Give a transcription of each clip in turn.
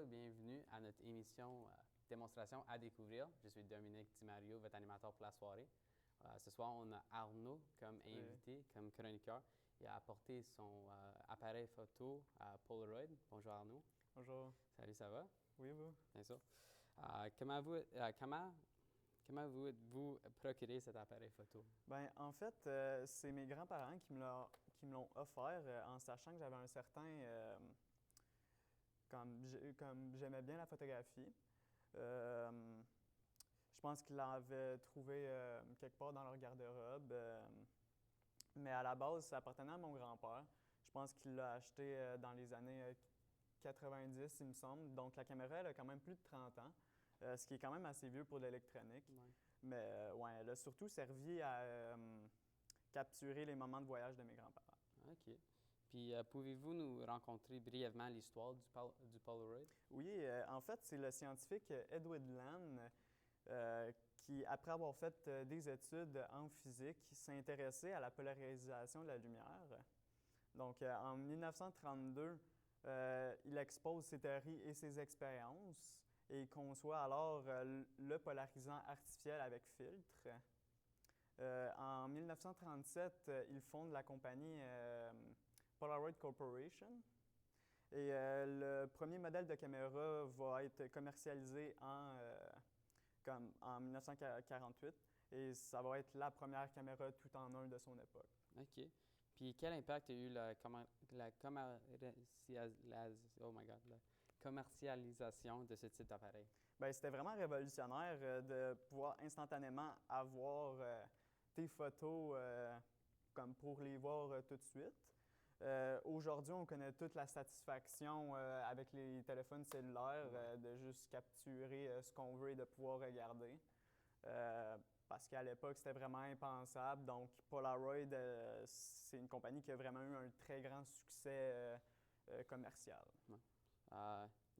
bienvenue à notre émission Démonstration à découvrir. Je suis Dominique Di-Mario, votre animateur pour la soirée. Ce soir, on a Arnaud comme invité, comme chroniqueur. Il a apporté son appareil photo Polaroid. Bonjour Arnaud. Bonjour. Salut, ça va? Oui, vous? Bien sûr. Comment vous procuré cet appareil photo? Ben, en fait, c'est mes grands-parents qui me l'ont offert en sachant que j'avais un certain... comme j'aimais bien la photographie. Je pense qu'ils l'avaient trouvé quelque part dans leur garde-robe. Mais à la base, ça appartenait à mon grand-père. Je pense qu'il l'a acheté dans les années 90, il me semble. Donc la caméra, elle a quand même plus de 30 ans, ce qui est quand même assez vieux pour de l'électronique. Ouais. Mais ouais, elle a surtout servi à capturer les moments de voyage de mes grands-parents. OK. Puis, pouvez-vous nous rencontrer brièvement l'histoire du Polaroid? Oui, en fait, c'est le scientifique Edwin Land qui, après avoir fait des études en physique, s'est intéressé à la polarisation de la lumière. Donc, en 1932, il expose ses théories et ses expériences et il conçoit alors le polarisant artificiel avec filtre. En 1937, il fonde la compagnie Polaroid Corporation. Et le premier modèle de caméra va être commercialisé en 1948 et ça va être la première caméra tout en un de son époque. OK. Puis quel impact a eu la commercialisation de ce type d'appareil? Bien, c'était vraiment révolutionnaire de pouvoir instantanément avoir tes photos comme pour les voir tout de suite. Aujourd'hui, on connaît toute la satisfaction avec les téléphones cellulaires de juste capturer ce qu'on veut et de pouvoir regarder. Parce qu'à l'époque, c'était vraiment impensable. Donc, Polaroid, c'est une compagnie qui a vraiment eu un très grand succès commercial. Ouais.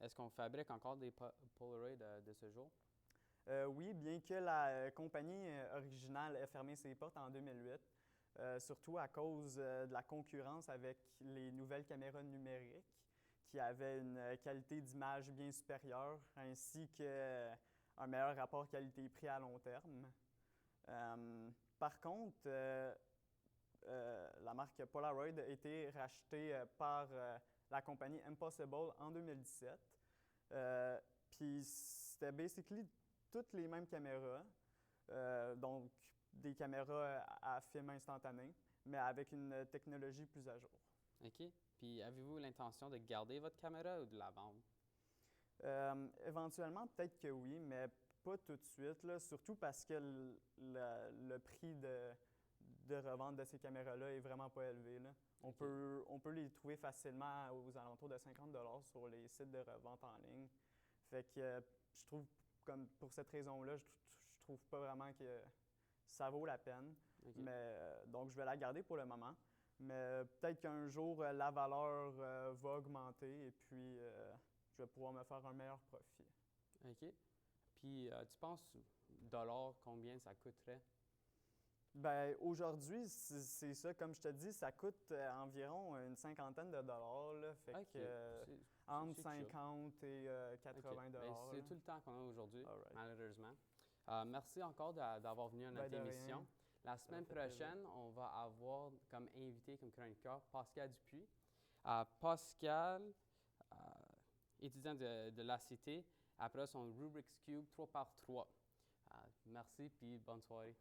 Est-ce qu'on fabrique encore des Polaroid de ce jour? Oui, bien que la compagnie originale ait fermé ses portes en 2008. Surtout à cause de la concurrence avec les nouvelles caméras numériques qui avaient une qualité d'image bien supérieure ainsi qu'un meilleur rapport qualité-prix à long terme. Par contre, la marque Polaroid a été rachetée par la compagnie Impossible en 2017. Puis c'était basically toutes les mêmes caméras. Donc, des caméras à film instantané, mais avec une technologie plus à jour. OK. Puis, avez-vous l'intention de garder votre caméra ou de la vendre? Éventuellement, peut-être que oui, mais pas tout de suite, là, surtout parce que le prix de revente de ces caméras-là est vraiment pas élevé. Là. On peut les trouver facilement aux alentours de 50 $ sur les sites de revente en ligne. Fait que je trouve, comme pour cette raison-là, je trouve pas vraiment que ça vaut la peine. Okay. Mais, donc, je vais la garder pour le moment. Mais peut-être qu'un jour, la valeur va augmenter et puis je vais pouvoir me faire un meilleur profit. OK. Puis, tu penses, dollars, combien ça coûterait? Bien, aujourd'hui, c'est ça. Comme je te dis, ça coûte environ une cinquantaine de dollars. Là, fait que entre 50 et 80 $. C'est tout le temps qu'on a aujourd'hui, malheureusement. Merci encore d'avoir venu à notre émission. La semaine prochaine, on va avoir comme invité, comme chroniqueur, Pascal Dupuis. Pascal, étudiant de la Cité, après son Rubik's Cube 3x3. Merci, puis bonne soirée.